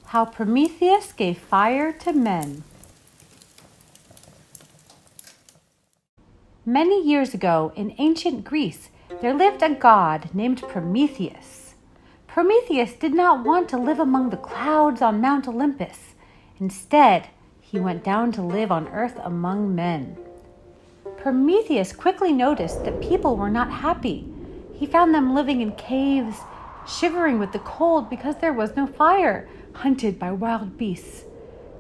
How Prometheus Gave Fire to Men. Many years ago, in ancient Greece, there lived a god named Prometheus. Prometheus did not want to live among the clouds on Mount Olympus. Instead, he went down to live on earth among men. Prometheus quickly noticed that people were not happy. He found them living in caves, shivering with the cold because there was no fire, hunted by wild beasts.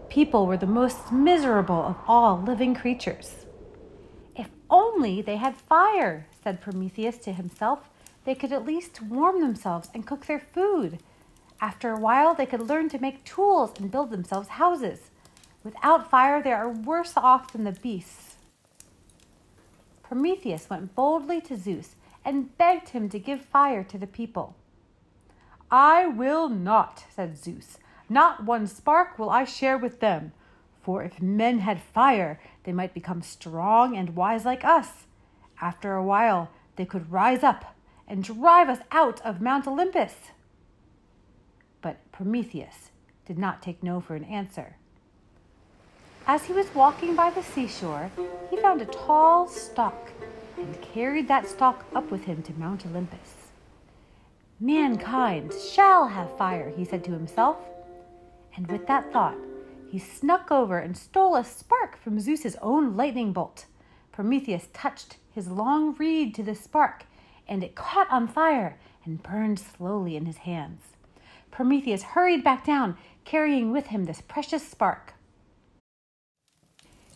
People were the most miserable of all living creatures. If only they had fire, said Prometheus to himself, they could at least warm themselves and cook their food. After a while, they could learn to make tools and build themselves houses. Without fire, they are worse off than the beasts. Prometheus went boldly to Zeus and begged him to give fire to the people. "I will not," said Zeus. "Not one spark will I share with them. For if men had fire, they might become strong and wise like us. After a while, they could rise up and drive us out of Mount Olympus." But Prometheus did not take no for an answer. As he was walking by the seashore, he found a tall stalk and carried that stalk up with him to Mount Olympus. "Mankind shall have fire," he said to himself. And with that thought, he snuck over and stole a spark from Zeus's own lightning bolt. Prometheus touched his long reed to the spark, and it caught on fire and burned slowly in his hands. Prometheus hurried back down, carrying with him this precious spark.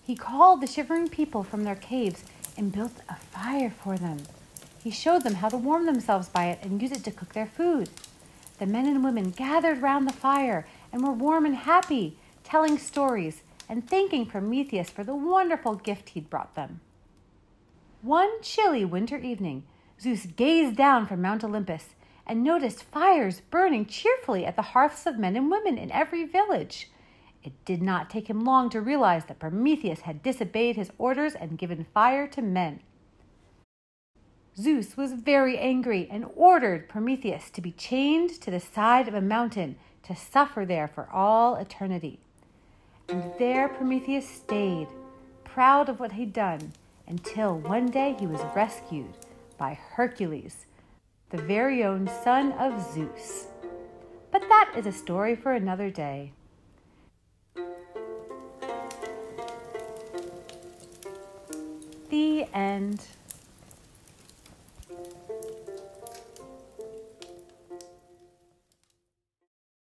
He called the shivering people from their caves and built a fire for them. He showed them how to warm themselves by it and use it to cook their food. The men and women gathered round the fire and were warm and happy, telling stories and thanking Prometheus for the wonderful gift he'd brought them. One chilly winter evening, Zeus gazed down from Mount Olympus and noticed fires burning cheerfully at the hearths of men and women in every village. It did not take him long to realize that Prometheus had disobeyed his orders and given fire to men. Zeus was very angry and ordered Prometheus to be chained to the side of a mountain to suffer there for all eternity. And there Prometheus stayed, proud of what he'd done, until one day he was rescued by Hercules, the very own son of Zeus. But that is a story for another day. The end.